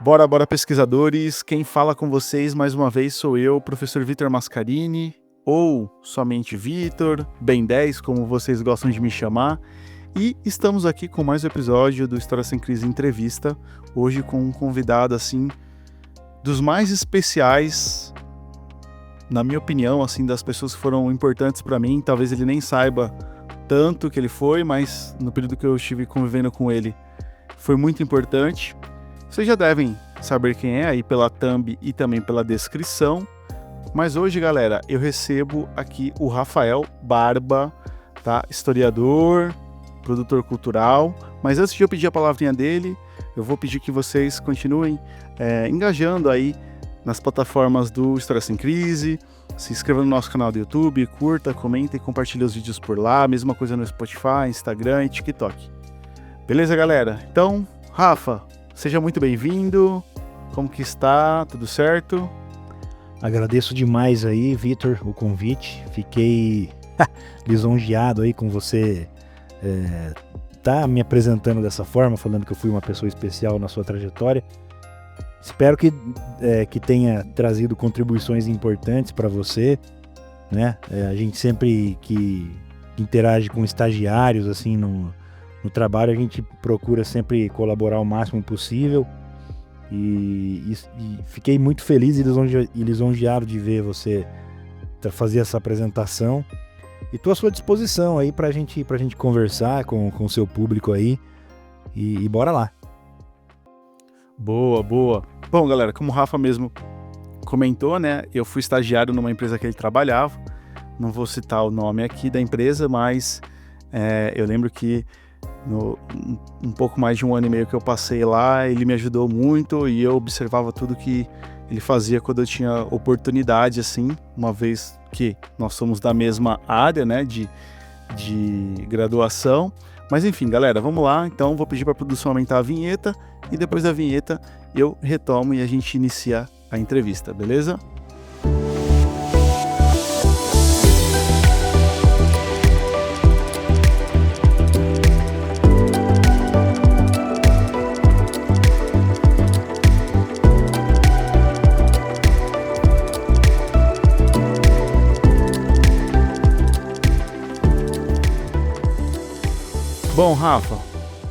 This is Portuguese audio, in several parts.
Bora pesquisadores, quem fala com vocês mais uma vez sou eu, professor Vitor Mascarini, ou somente Vitor, Ben 10, como vocês gostam de me chamar, e estamos aqui com mais um episódio do História Sem Crise Entrevista, hoje com um convidado assim, dos mais especiais, na minha opinião, assim, das pessoas que foram importantes para mim. Talvez ele nem saiba tanto que ele foi, mas no período que eu estive convivendo com ele, foi muito importante. Vocês já devem saber quem é aí pela thumb e também pela descrição. Mas hoje, galera, eu recebo aqui o Rafael Barba, tá? Historiador, produtor cultural. Mas antes de eu pedir a palavrinha dele, eu vou pedir que vocês continuem engajando aí nas plataformas do História Sem Crise. Se inscreva no nosso canal do YouTube, curta, comenta e compartilhe os vídeos por lá. Mesma coisa no Spotify, Instagram e TikTok. Beleza, galera? Então, Rafa, seja muito bem-vindo. Como que está? Tudo certo? Agradeço demais aí, Vitor, o convite. Fiquei lisonjeado aí com você tá me apresentando dessa forma, falando que eu fui uma pessoa especial na sua trajetória. Espero que tenha trazido contribuições importantes para você, né? A gente sempre que interage com estagiários assim no trabalho, a gente procura sempre colaborar o máximo possível. E fiquei muito feliz e lisonjeado de ver você fazer essa apresentação. E estou à sua disposição aí pra gente conversar com o seu público aí. E bora lá. Boa. Bom, galera, como o Rafa mesmo comentou, né? Eu fui estagiário numa empresa que ele trabalhava. Não vou citar o nome aqui da empresa, mas eu lembro que um pouco mais de 1 ano e meio que eu passei lá, ele me ajudou muito e eu observava tudo que ele fazia quando eu tinha oportunidade, assim, uma vez que nós somos da mesma área, né, de graduação. Mas enfim, galera, vamos lá. Então vou pedir para a produção aumentar a vinheta e depois da vinheta eu retomo e a gente inicia a entrevista, beleza? Bom, Rafa,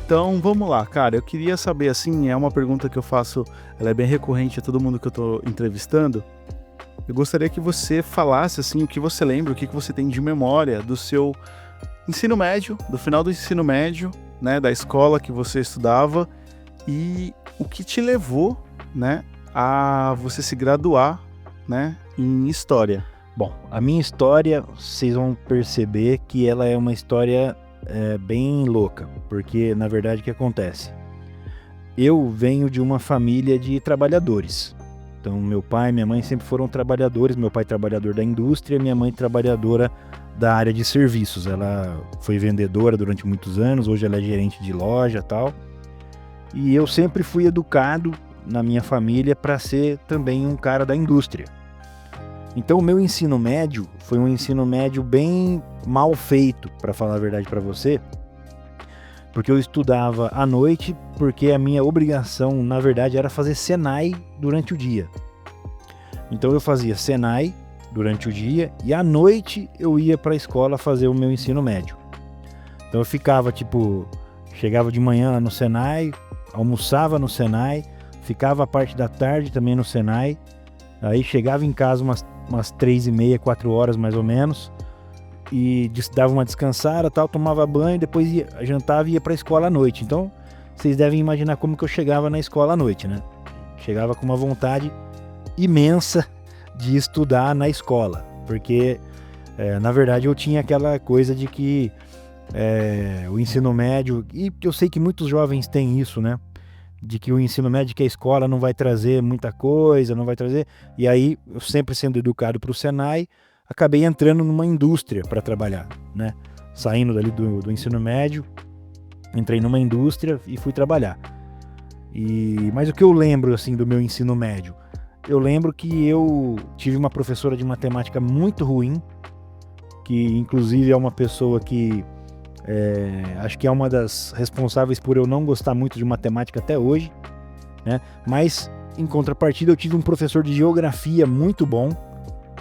então vamos lá, cara, eu queria saber, assim, é uma pergunta que eu faço, ela é bem recorrente a todo mundo que eu tô entrevistando. Eu gostaria que você falasse, assim, o que você lembra, o que você tem de memória do seu ensino médio, do final do ensino médio, né, da escola que você estudava e o que te levou, né, a você se graduar, né, em História. Bom, a minha história, vocês vão perceber que ela é uma história bem louca, porque na verdade o que acontece? Eu venho de uma família de trabalhadores. Então meu pai e minha mãe sempre foram trabalhadores, meu pai trabalhador da indústria, minha mãe trabalhadora da área de serviços. Ela foi vendedora durante muitos anos, hoje ela é gerente de loja e tal. E eu sempre fui educado na minha família para ser também um cara da indústria. Então o meu ensino médio foi um ensino médio bem mal feito, para falar a verdade para você, porque eu estudava à noite, porque a minha obrigação, na verdade, era fazer Senai durante o dia. Então eu fazia Senai durante o dia e à noite eu ia para a escola fazer o meu ensino médio. Então eu ficava, chegava de manhã no Senai, almoçava no Senai, ficava a parte da tarde também no Senai, aí chegava em casa umas 3h30, 4 horas mais ou menos, e dava uma descansada, tal, tomava banho, depois jantava e ia para a escola à noite. Então, vocês devem imaginar como que eu chegava na escola à noite, né? Chegava com uma vontade imensa de estudar na escola, porque, na verdade, eu tinha aquela coisa de que o ensino médio, e eu sei que muitos jovens têm isso, né? De que o ensino médio, que a escola não vai trazer muita coisa, não vai trazer. E aí, eu sempre sendo educado para o Senai, acabei entrando numa indústria para trabalhar, né? Saindo dali do ensino médio, entrei numa indústria e fui trabalhar. Mas o que eu lembro, assim, do meu ensino médio? Eu lembro que eu tive uma professora de matemática muito ruim, que inclusive é uma pessoa que acho que é uma das responsáveis por eu não gostar muito de matemática até hoje. né? Mas, em contrapartida, eu tive um professor de geografia muito bom,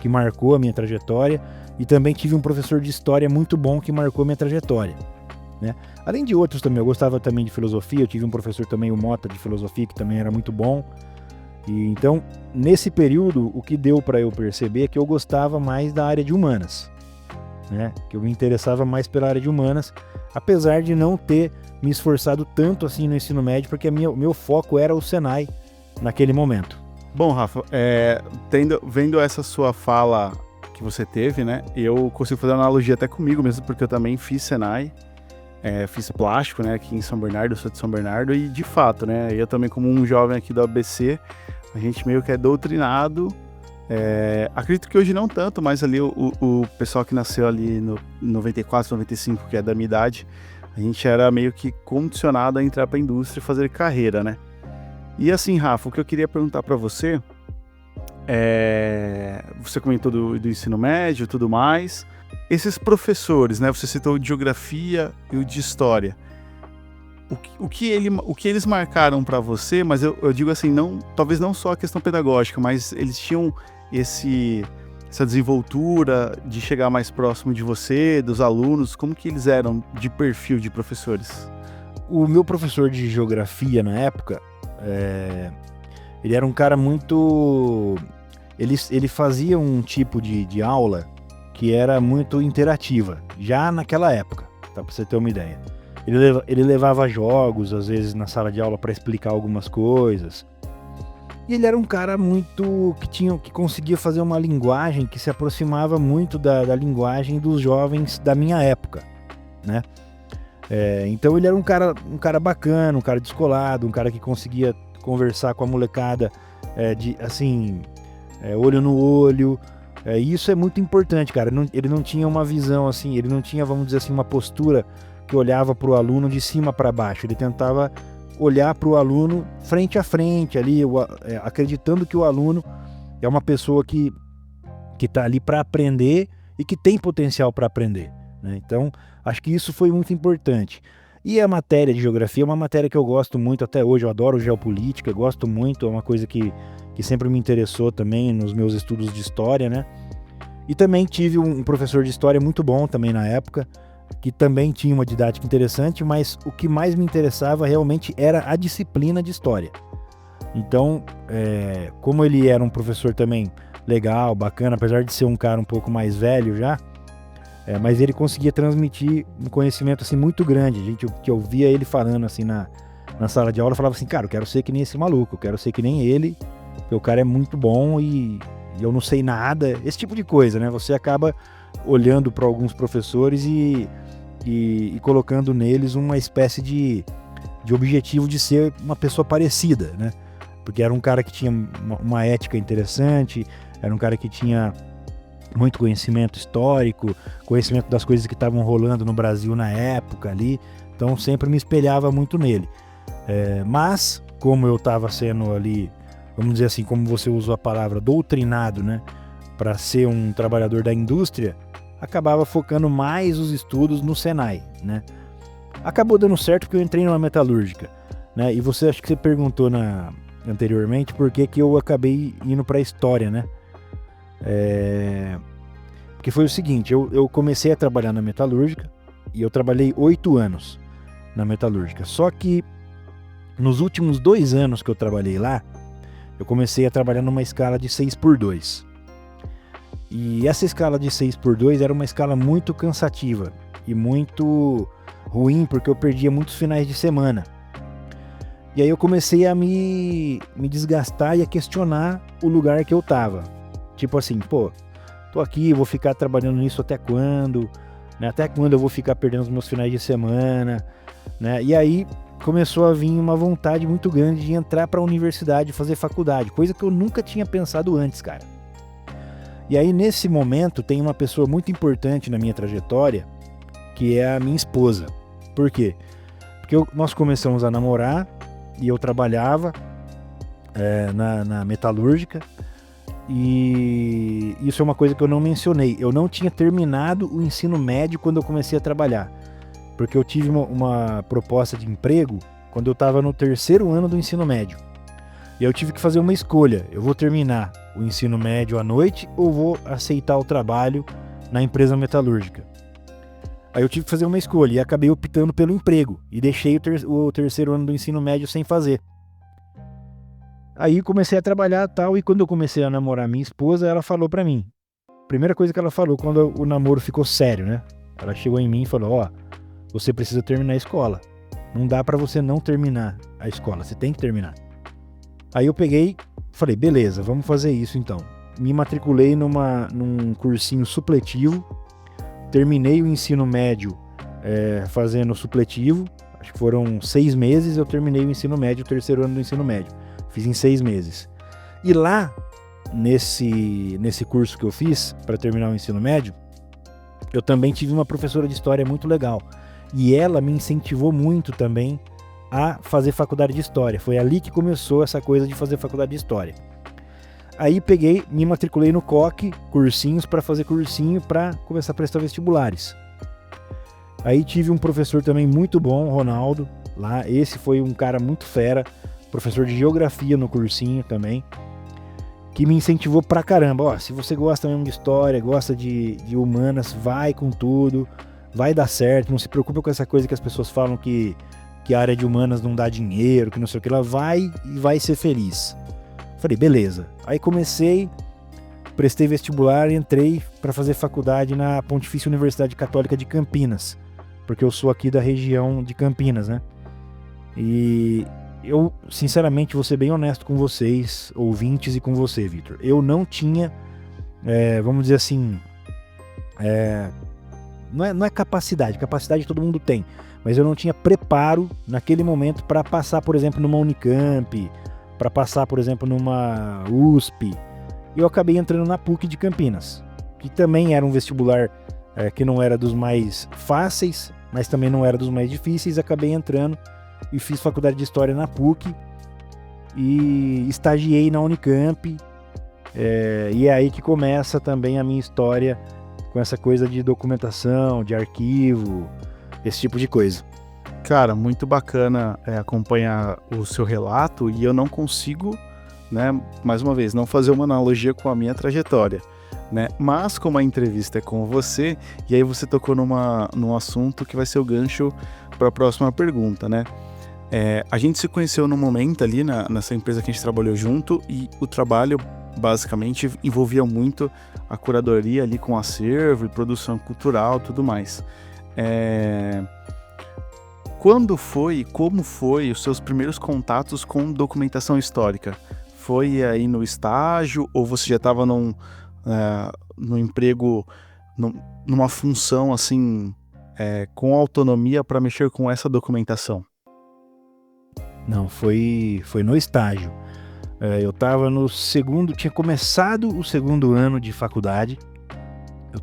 que marcou a minha trajetória, e também tive um professor de história muito bom que marcou a minha trajetória, né? Além de outros também, eu gostava também de filosofia, eu tive um professor também, o Mota, de filosofia, que também era muito bom. E então, nesse período, o que deu para eu perceber é que eu gostava mais da área de humanas, né? Que eu me interessava mais pela área de humanas, apesar de não ter me esforçado tanto assim no ensino médio, porque o meu foco era o Senai naquele momento. Bom, Rafa, vendo essa sua fala que você teve, né? Eu consigo fazer uma analogia até comigo mesmo, porque eu também fiz Senai, fiz plástico, né? Aqui em São Bernardo, eu sou de São Bernardo, e de fato, né? Eu também, como um jovem aqui do ABC, a gente meio que é doutrinado. Acredito que hoje não tanto, mas ali o pessoal que nasceu ali no 94, 95, que é da minha idade, a gente era meio que condicionado a entrar para a indústria e fazer carreira, né? E assim, Rafa, o que eu queria perguntar para você você comentou do ensino médio e tudo mais. Esses professores, né? Você citou o de geografia e o de história. O que eles marcaram para você, mas eu digo assim, talvez não só a questão pedagógica, mas eles tinham essa desenvoltura de chegar mais próximo de você, dos alunos. Como que eles eram de perfil de professores? O meu professor de geografia na época, ele era um cara muito... Ele fazia um tipo de aula que era muito interativa, já naquela época, tá? Pra você ter uma ideia. Ele levava jogos, às vezes, na sala de aula para explicar algumas coisas. E ele era um cara muito... que conseguia fazer uma linguagem que se aproximava muito da linguagem dos jovens da minha época, né? Então ele era um cara bacana, um cara descolado, um cara que conseguia conversar com a molecada olho no olho. Isso é muito importante, cara. Ele não tinha uma visão assim, ele não tinha, vamos dizer assim, uma postura que olhava para o aluno de cima para baixo. Ele tentava olhar para o aluno frente a frente, ali, acreditando que o aluno é uma pessoa que está ali para aprender e que tem potencial para aprender, né? Então, acho que isso foi muito importante. E a matéria de geografia é uma matéria que eu gosto muito até hoje. Eu adoro geopolítica, gosto muito, é uma coisa que sempre me interessou também nos meus estudos de história, né? E também tive um professor de história muito bom também na época, que também tinha uma didática interessante, mas o que mais me interessava realmente era a disciplina de história. Então, como ele era um professor também legal, bacana, apesar de ser um cara um pouco mais velho já, mas ele conseguia transmitir um conhecimento assim muito grande. Que eu via ele falando assim na sala de aula, eu falava assim, cara, eu quero ser que nem esse maluco, eu quero ser que nem ele, porque o cara é muito bom e eu não sei nada, esse tipo de coisa, né? Você acaba olhando para alguns professores e colocando neles uma espécie de objetivo de ser uma pessoa parecida, né? Porque era um cara que tinha uma ética interessante, era um cara que tinha muito conhecimento histórico, conhecimento das coisas que estavam rolando no Brasil na época ali, então sempre me espelhava muito nele. Mas, como eu estava sendo ali, vamos dizer assim, como você usou a palavra, doutrinado, né, para ser um trabalhador da indústria, acabava focando mais os estudos no Senai, né? Acabou dando certo porque eu entrei numa metalúrgica, né? E acho que você perguntou anteriormente por que eu acabei indo para a história, né? Porque foi o seguinte, eu comecei a trabalhar na metalúrgica e eu trabalhei 8 anos na metalúrgica. Só que nos últimos 2 anos que eu trabalhei lá, eu comecei a trabalhar numa escala de 6x2. E essa escala de 6x2 era uma escala muito cansativa e muito ruim, porque eu perdia muitos finais de semana. E aí eu comecei a me desgastar e a questionar o lugar que eu tava. Tipo assim, tô aqui, vou ficar trabalhando nisso até quando? Né? Até quando eu vou ficar perdendo os meus finais de semana? Né? E aí começou a vir uma vontade muito grande de entrar para a universidade, fazer faculdade, coisa que eu nunca tinha pensado antes, cara. E aí nesse momento tem uma pessoa muito importante na minha trajetória, que é a minha esposa. Por quê? Porque nós começamos a namorar e eu trabalhava na metalúrgica, e isso é uma coisa que eu não mencionei. Eu não tinha terminado o ensino médio quando eu comecei a trabalhar, porque eu tive uma proposta de emprego quando eu estava no 3º ano do ensino médio. E aí eu tive que fazer uma escolha. Eu vou terminar o ensino médio à noite ou vou aceitar o trabalho na empresa metalúrgica? Aí eu tive que fazer uma escolha e acabei optando pelo emprego. E deixei o terceiro ano do ensino médio sem fazer. Aí comecei a trabalhar e tal, e quando eu comecei a namorar minha esposa, ela falou pra mim. Primeira coisa que ela falou quando o namoro ficou sério, né? Ela chegou em mim e falou, ó, você precisa terminar a escola. Não dá pra você não terminar a escola, você tem que terminar. Aí eu peguei, falei, beleza, vamos fazer isso então. Me matriculei num cursinho supletivo, terminei o ensino médio fazendo supletivo, acho que foram 6 meses, eu terminei o ensino médio, o terceiro ano do ensino médio. Fiz em 6 meses. E lá, nesse curso que eu fiz, para terminar o ensino médio, eu também tive uma professora de história muito legal. E ela me incentivou muito também a fazer faculdade de história. Foi ali que começou essa coisa de fazer faculdade de história. Aí peguei, me matriculei no COC, cursinhos para fazer cursinho para começar a prestar vestibulares. Aí tive um professor também muito bom, Ronaldo, lá. Esse foi um cara muito fera, professor de geografia no cursinho também, que me incentivou pra caramba. Ó, se você gosta mesmo de história, gosta de humanas, vai com tudo, vai dar certo, não se preocupa com essa coisa que as pessoas falam que a área de humanas não dá dinheiro, que não sei o que, ela vai e vai ser feliz. Falei, beleza. Aí comecei, prestei vestibular e entrei para fazer faculdade na Pontifícia Universidade Católica de Campinas, porque eu sou aqui da região de Campinas, né? E eu, sinceramente, vou ser bem honesto com vocês, ouvintes, e com você, Vitor. Eu não tinha, vamos dizer assim, não é capacidade todo mundo tem, mas eu não tinha preparo naquele momento para passar, por exemplo, numa Unicamp, para passar, por exemplo, numa USP. E eu acabei entrando na PUC de Campinas, que também era um vestibular que não era dos mais fáceis, mas também não era dos mais difíceis. Acabei entrando e fiz faculdade de História na PUC e estagiei na Unicamp, e é aí que começa também a minha história com essa coisa de documentação, de arquivo, esse tipo de coisa. Cara, muito bacana acompanhar o seu relato, e eu não consigo, né, mais uma vez, não fazer uma analogia com a minha trajetória, né? Mas como a entrevista é com você, e aí você tocou num assunto que vai ser o gancho para a próxima pergunta, né? A gente se conheceu num momento ali nessa empresa que a gente trabalhou junto, e o trabalho basicamente envolvia muito a curadoria ali com acervo e produção cultural, tudo mais. Quando foi, como foi os seus primeiros contatos com documentação histórica? Foi aí no estágio, ou você já estava num emprego, numa função assim, com autonomia para mexer com essa documentação? Não, foi no estágio. Eu estava tinha começado o segundo ano de faculdade.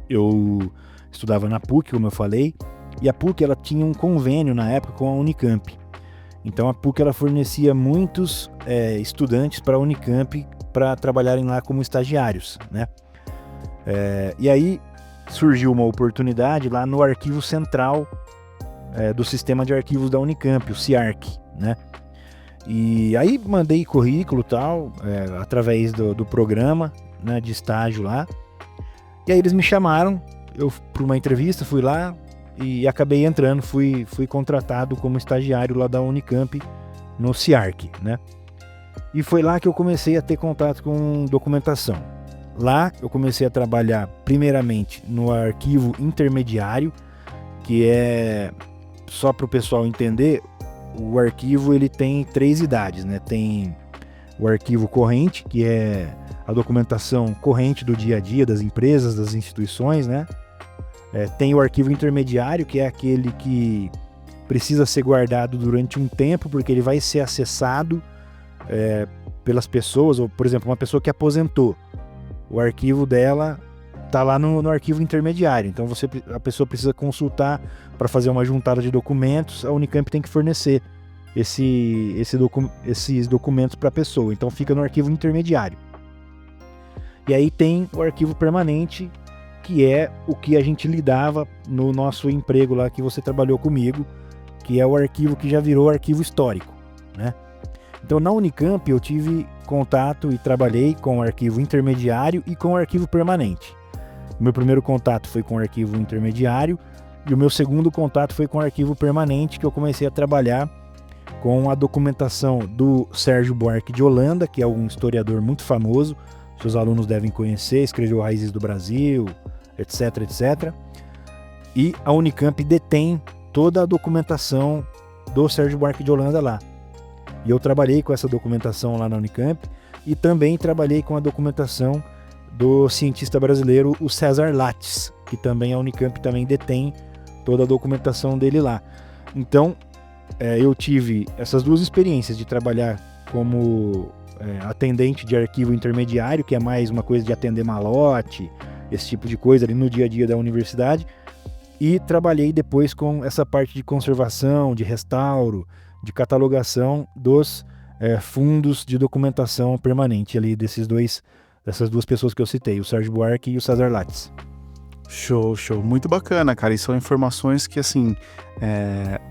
Eu estudava na PUC, como eu falei, e a PUC ela tinha um convênio na época com a Unicamp. Então a PUC ela fornecia muitos estudantes para a Unicamp para trabalharem lá como estagiários, né? E aí surgiu uma oportunidade lá no arquivo central do sistema de arquivos da Unicamp, o CIARC, né? E aí mandei currículo e tal, através do programa, né, de estágio lá. E aí eles me chamaram, eu para uma entrevista, fui lá e acabei entrando, fui contratado como estagiário lá da Unicamp no CIARC, né? E foi lá que eu comecei a ter contato com documentação. Lá eu comecei a trabalhar primeiramente no arquivo intermediário, que é, só para o pessoal entender, o arquivo ele tem 3 idades, né? Tem o arquivo corrente, que é a documentação corrente do dia a dia das empresas, das instituições, né? Tem o arquivo intermediário, que é aquele que precisa ser guardado durante um tempo, porque ele vai ser acessado pelas pessoas, ou, por exemplo, uma pessoa que aposentou. O arquivo dela está lá no arquivo intermediário, então a pessoa precisa consultar para fazer uma juntada de documentos, a Unicamp tem que fornecer esses documentos para a pessoa, então fica no arquivo intermediário. E aí tem o arquivo permanente, que é o que a gente lidava no nosso emprego lá que você trabalhou comigo, que é o arquivo que já virou arquivo histórico, né? Então, na Unicamp, eu tive contato e trabalhei com o arquivo intermediário e com o arquivo permanente. O meu primeiro contato foi com o arquivo intermediário e o meu segundo contato foi com o arquivo permanente, que eu comecei a trabalhar com a documentação do Sérgio Buarque de Holanda, que é um historiador muito famoso, seus alunos devem conhecer, escreveu Raízes do Brasil, etc, etc. E a Unicamp detém toda a documentação do Sérgio Buarque de Holanda lá. E eu trabalhei com essa documentação lá na Unicamp e também trabalhei com a documentação do cientista brasileiro, o César Lattes, que também a Unicamp também detém toda a documentação dele lá. Então, eu tive essas duas experiências de trabalhar como atendente de arquivo intermediário, que é mais uma coisa de atender malote, esse tipo de coisa ali no dia a dia da universidade, e trabalhei depois com essa parte de conservação, de restauro, de catalogação dos fundos de documentação permanente ali dessas duas pessoas que eu citei, o Sérgio Buarque e o César Lattes. Show. Muito bacana, cara. E são informações que, assim,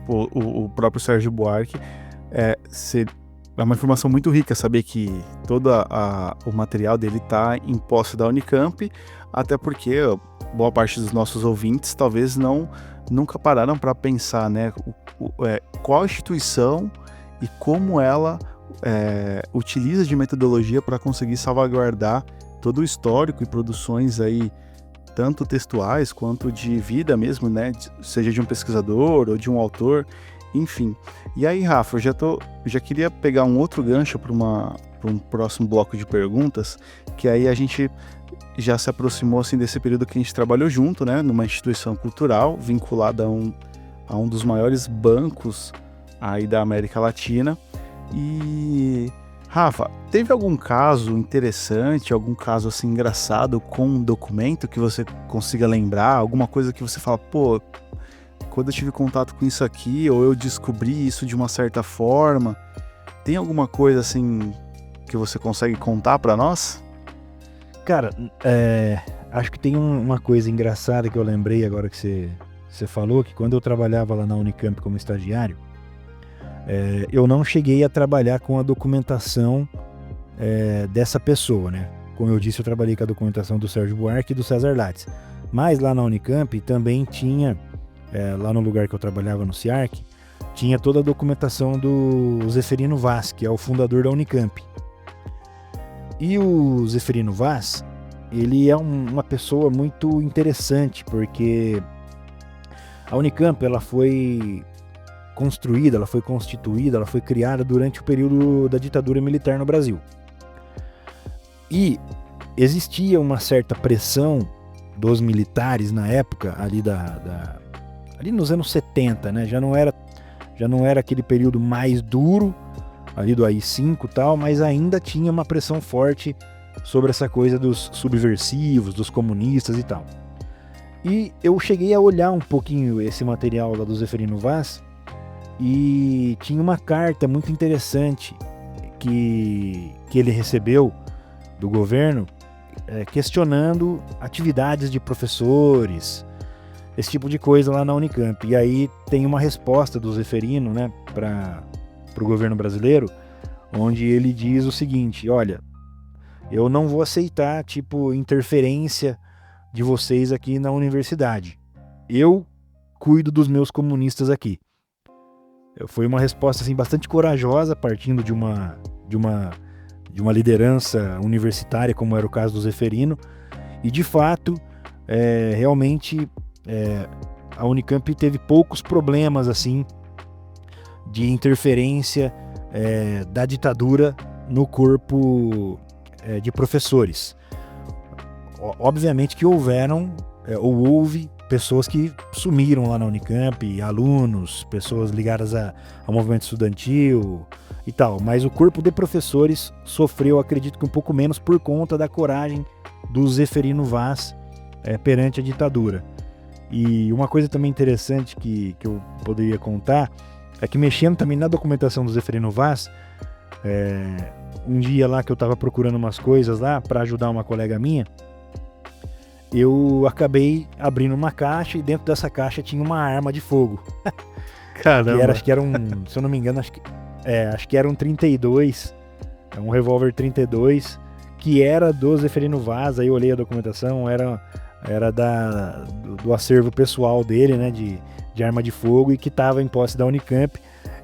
o próprio Sérgio Buarque é uma informação muito rica saber que todo o material dele está em posse da Unicamp, até porque boa parte dos nossos ouvintes talvez nunca pararam para pensar, né, qual instituição e como ela utiliza de metodologia para conseguir salvaguardar todo o histórico e produções aí, tanto textuais quanto de vida mesmo, né, seja de um pesquisador ou de um autor, enfim. E aí, Rafa, eu já queria pegar um outro gancho para um próximo bloco de perguntas, que aí a gente já se aproximou assim, desse período que a gente trabalhou junto, né, numa instituição cultural vinculada a um dos maiores bancos aí da América Latina. E, Rafa, teve algum caso interessante, algum caso assim engraçado com um documento que você consiga lembrar? Alguma coisa que você fala, pô, quando eu tive contato com isso aqui, ou eu descobri isso de uma certa forma? Tem alguma coisa assim que você consegue contar para nós? Cara, acho que tem uma coisa engraçada que eu lembrei agora que você falou, que quando eu trabalhava lá na Unicamp como estagiário, eu não cheguei a trabalhar com a documentação dessa pessoa, né? Como eu disse, eu trabalhei com a documentação do Sérgio Buarque e do César Lattes. Mas lá na Unicamp também tinha, lá no lugar que eu trabalhava no CIARC, tinha toda a documentação do Zeferino Vaz, que é o fundador da Unicamp. E o Zeferino Vaz, ele é uma pessoa muito interessante, porque a Unicamp ela foi construída, ela foi constituída, ela foi criada durante o período da ditadura militar no Brasil. E existia uma certa pressão dos militares na época, ali ali nos anos 70, né? Já não era aquele período mais duro, ali do AI-5 e tal, mas ainda tinha uma pressão forte sobre essa coisa dos subversivos, dos comunistas e tal. E eu cheguei a olhar um pouquinho esse material lá do Zeferino Vaz, e tinha uma carta muito interessante que ele recebeu do governo, questionando atividades de professores, esse tipo de coisa lá na Unicamp. E aí tem uma resposta do Zeferino, né, para o governo brasileiro, onde ele diz o seguinte: olha, eu não vou aceitar interferência de vocês aqui na universidade. Eu cuido dos meus comunistas aqui. Foi uma resposta assim, bastante corajosa, partindo de uma liderança universitária, como era o caso do Zeferino. E de fato, realmente a Unicamp teve poucos problemas assim de interferência da ditadura no corpo de professores. Obviamente que houve pessoas que sumiram lá na Unicamp, alunos, pessoas ligadas ao movimento estudantil e tal, mas o corpo de professores sofreu, acredito que um pouco menos, por conta da coragem do Zeferino Vaz perante a ditadura. E uma coisa também interessante que eu poderia contar é que, mexendo também na documentação do Zeferino Vaz, um dia lá que eu estava procurando umas coisas lá para ajudar uma colega minha, eu acabei abrindo uma caixa e dentro dessa caixa tinha uma arma de fogo. Caramba. Acho que era se eu não me engano, acho que Acho que era um 32, um revólver 32, que era do Zeferino Vaz. Aí eu olhei a documentação, era do acervo pessoal dele, né, de arma de fogo, e que estava em posse da Unicamp.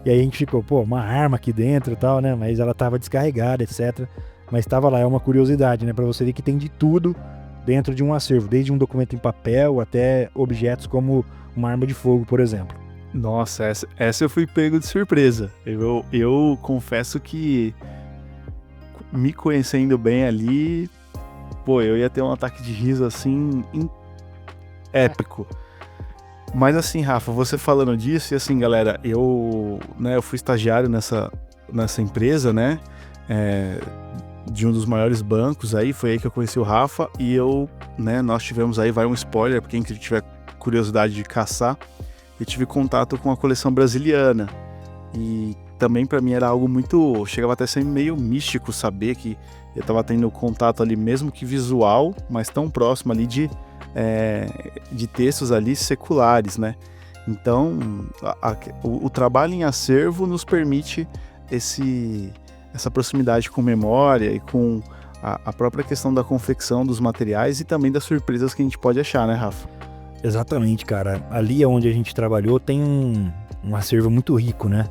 E aí a gente ficou, pô, uma arma aqui dentro e tal, né, mas ela estava descarregada, etc. Mas estava lá, é uma curiosidade, né, para você ver que tem de tudo dentro de um acervo, desde um documento em papel até objetos como uma arma de fogo, por exemplo. Nossa, essa eu fui pego de surpresa. Eu confesso que, me conhecendo bem ali, pô, eu ia ter um ataque de riso assim, épico. Mas assim, Rafa, você falando disso, e assim, galera, eu fui estagiário nessa empresa, né, de um dos maiores bancos aí, foi aí que eu conheci o Rafa, e nós tivemos aí, vai um spoiler, pra quem tiver curiosidade de caçar, eu tive contato com a coleção brasiliana, e também pra mim era algo muito, chegava até a ser meio místico saber que eu tava tendo contato ali, mesmo que visual, mas tão próximo ali de textos ali seculares, né? Então, o trabalho em acervo nos permite essa proximidade com memória e com a própria questão da confecção dos materiais e também das surpresas que a gente pode achar, né, Rafa? Exatamente, cara. Ali onde a gente trabalhou tem um acervo muito rico, né?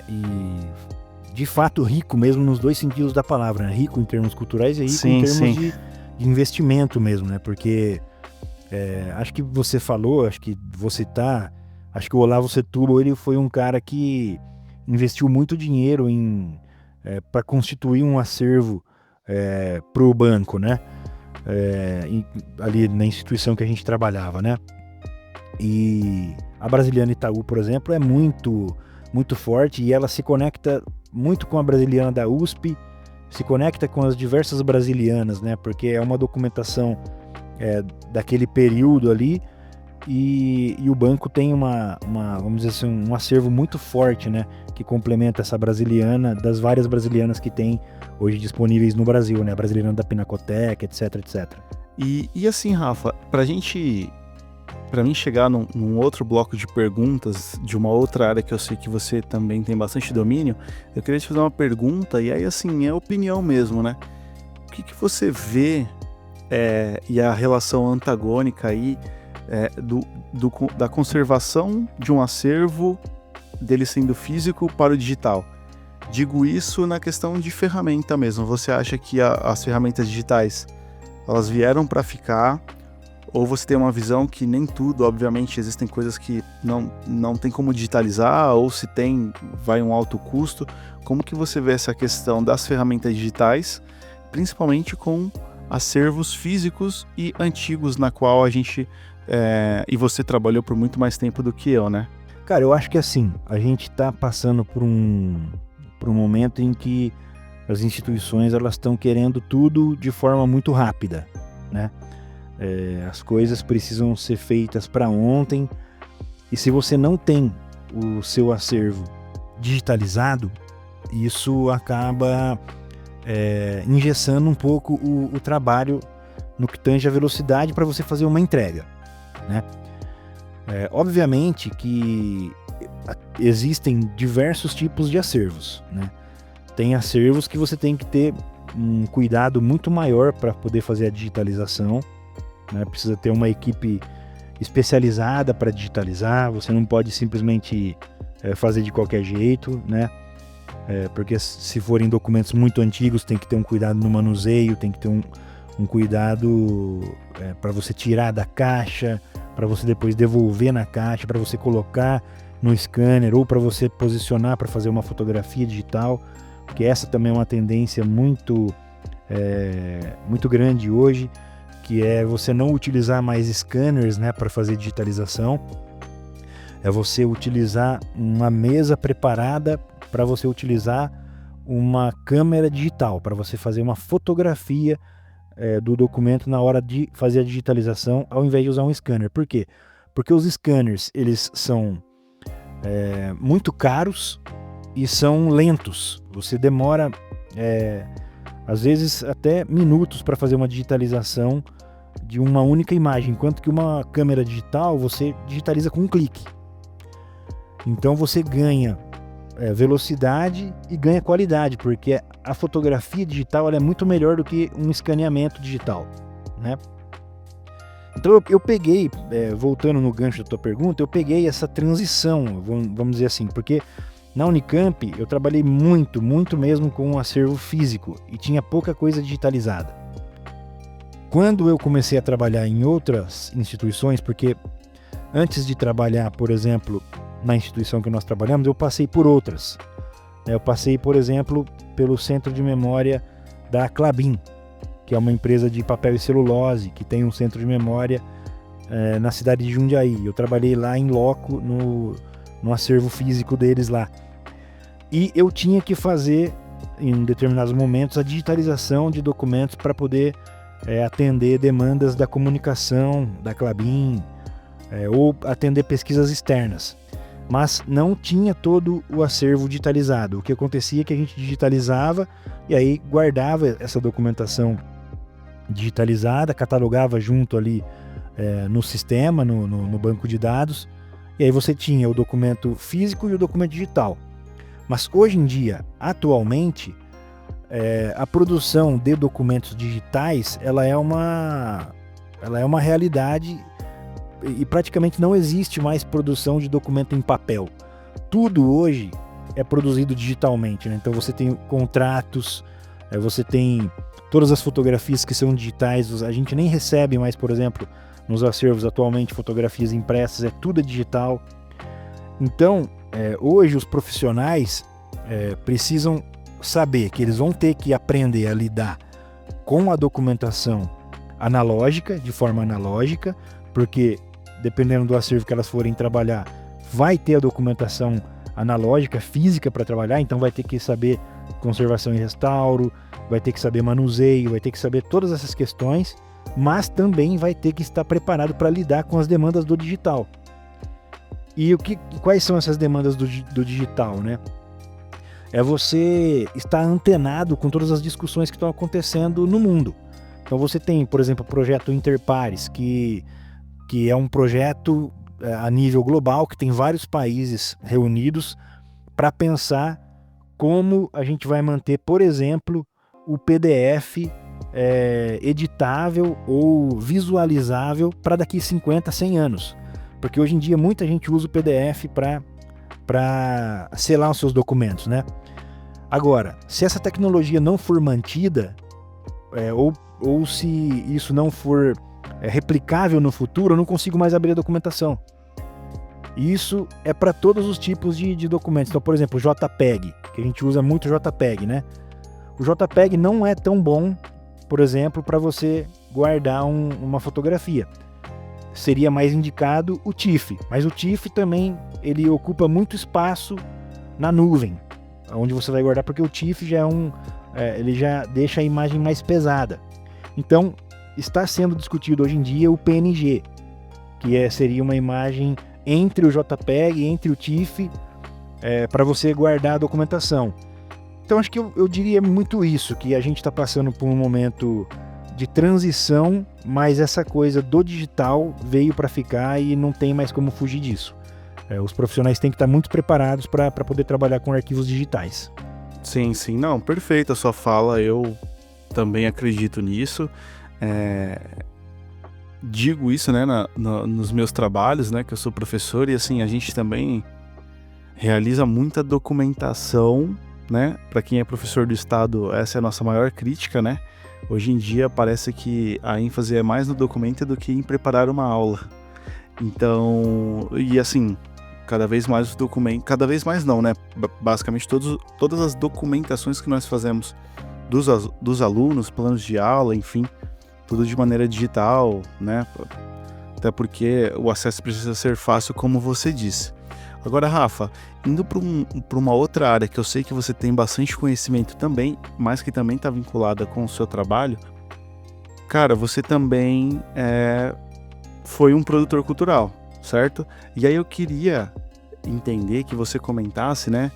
E de fato rico mesmo nos dois sentidos da palavra, né? Rico em termos culturais e rico em termos de investimento mesmo, né? Porque acho que você falou, acho que acho que o Olavo Setúbal, ele foi um cara que investiu muito dinheiro para constituir um acervo para o banco, né? Ali na instituição que a gente trabalhava, né? E a Brasiliana Itaú, por exemplo, é muito, muito forte, e ela se conecta muito com a Brasiliana da USP, se conecta com as diversas brasilianas, né? Porque é uma documentação daquele período ali, e o banco tem vamos dizer assim, um acervo muito forte, né? Que complementa essa brasiliana, das várias brasilianas que tem hoje disponíveis no Brasil, né? A brasiliana da Pinacoteca, etc, etc. E assim, Rafa, para mim chegar num outro bloco de perguntas de uma outra área que eu sei que você também tem bastante domínio, eu queria te fazer uma pergunta, e aí assim, é opinião mesmo, né? O que você vê e a relação antagônica aí da conservação de um acervo, dele sendo físico para o digital? Digo isso na questão de ferramenta mesmo. Você acha que as ferramentas digitais, elas vieram para ficar? Ou você tem uma visão que nem tudo, obviamente, existem coisas que não tem como digitalizar, ou se tem, vai um alto custo? Como que você vê essa questão das ferramentas digitais, principalmente com acervos físicos e antigos, na qual a gente, e você trabalhou por muito mais tempo do que eu, né? Cara, eu acho que assim, a gente está passando por um momento em que as instituições elas estão querendo tudo de forma muito rápida, né? As coisas precisam ser feitas para ontem, e se você não tem o seu acervo digitalizado, isso acaba engessando um pouco o trabalho no que tange a velocidade para você fazer uma entrega, né? Obviamente que existem diversos tipos de acervos, né? Tem acervos que você tem que ter um cuidado muito maior para poder fazer a digitalização, né? Precisa ter uma equipe especializada para digitalizar, você não pode simplesmente fazer de qualquer jeito, né? Porque se forem documentos muito antigos, tem que ter um cuidado no manuseio, tem que ter um cuidado para você tirar da caixa, para você depois devolver na caixa, para você colocar no scanner, ou para você posicionar para fazer uma fotografia digital, porque essa também é uma tendência muito grande hoje, que é você não utilizar mais scanners, né, para fazer digitalização, é você utilizar uma mesa preparada para você utilizar uma câmera digital, para você fazer uma fotografia do documento na hora de fazer a digitalização, ao invés de usar um scanner. Por quê? Porque os scanners, eles são muito caros e são lentos. Você demora, às vezes, até minutos para fazer uma digitalização de uma única imagem, enquanto que uma câmera digital, você digitaliza com um clique. Então você ganha velocidade e ganha qualidade, porque a fotografia digital ela é muito melhor do que um escaneamento digital, né? Então eu peguei, voltando no gancho da tua pergunta, eu peguei essa transição, vamos dizer assim, porque na Unicamp eu trabalhei muito mesmo com um acervo físico e tinha pouca coisa digitalizada. Quando eu comecei a trabalhar em outras instituições, porque antes de trabalhar, por exemplo, na instituição que nós trabalhamos, eu passei por outras. Eu passei, por exemplo, pelo Centro de Memória da Klabin, que é uma empresa de papel e celulose, que tem um centro de memória na cidade de Jundiaí. Eu trabalhei lá em loco, no acervo físico deles lá. E eu tinha que fazer, em determinados momentos, a digitalização de documentos para poder atender demandas da comunicação, da Klabin, ou atender pesquisas externas. Mas não tinha todo o acervo digitalizado. O que acontecia é que a gente digitalizava e aí guardava essa documentação digitalizada, catalogava junto ali no sistema, no banco de dados, e aí você tinha o documento físico e o documento digital. Mas hoje em dia, atualmente, a produção de documentos digitais ela é uma realidade e praticamente não existe mais produção de documento em papel. Tudo hoje é produzido digitalmente, né? Então você tem contratos, você tem todas as fotografias que são digitais, a gente nem recebe mais, por exemplo, nos acervos atualmente fotografias impressas, é tudo digital. Então, hoje os profissionais precisam saber que eles vão ter que aprender a lidar com a documentação analógica, de forma analógica, porque dependendo do acervo que elas forem trabalhar, vai ter a documentação analógica, física para trabalhar, então vai ter que saber conservação e restauro, vai ter que saber manuseio, vai ter que saber todas essas questões, mas também vai ter que estar preparado para lidar com as demandas do digital. E quais são essas demandas do digital, né? É você estar antenado com todas as discussões que estão acontecendo no mundo. Então você tem, por exemplo, o projeto Interpares, que é um projeto a nível global, que tem vários países reunidos para pensar como a gente vai manter, por exemplo, o PDF editável ou visualizável para daqui 50, 100 anos. Porque hoje em dia muita gente usa o PDF para selar os seus documentos, né? Agora, se essa tecnologia não for mantida, ou se isso não for replicável no futuro, eu não consigo mais abrir a documentação. Isso é para todos os tipos de documentos. Então, por exemplo, o JPEG, que a gente usa muito JPEG, né? O JPEG não é tão bom, por exemplo, para você guardar uma fotografia. Seria mais indicado o TIFF, mas o TIFF também ele ocupa muito espaço na nuvem, onde você vai guardar, porque o TIFF já ele já deixa a imagem mais pesada. Então, está sendo discutido hoje em dia o PNG, que seria uma imagem entre o JPEG e entre o TIFF, para você guardar a documentação. Então acho que eu diria muito isso, que a gente está passando por um momento de transição, mas essa coisa do digital veio para ficar e não tem mais como fugir disso. Os profissionais têm que estar muito preparados para poder trabalhar com arquivos digitais. Sim, não, perfeita a sua fala, eu também acredito nisso. Digo isso, né, nos meus trabalhos, né, que eu sou professor, e assim, a gente também realiza muita documentação, né, para quem é professor do estado, essa é a nossa maior crítica, né, hoje em dia parece que a ênfase é mais no documento do que em preparar uma aula, então, e assim, cada vez mais os documentos, cada vez mais não, né, basicamente todas as documentações que nós fazemos dos alunos, planos de aula, enfim, tudo de maneira digital, né? Até porque o acesso precisa ser fácil, como você disse. Agora, Rafa, indo para uma outra área que eu sei que você tem bastante conhecimento também, mas que também está vinculada com o seu trabalho, cara, você também foi um produtor cultural, certo? E aí eu queria entender que você comentasse, né?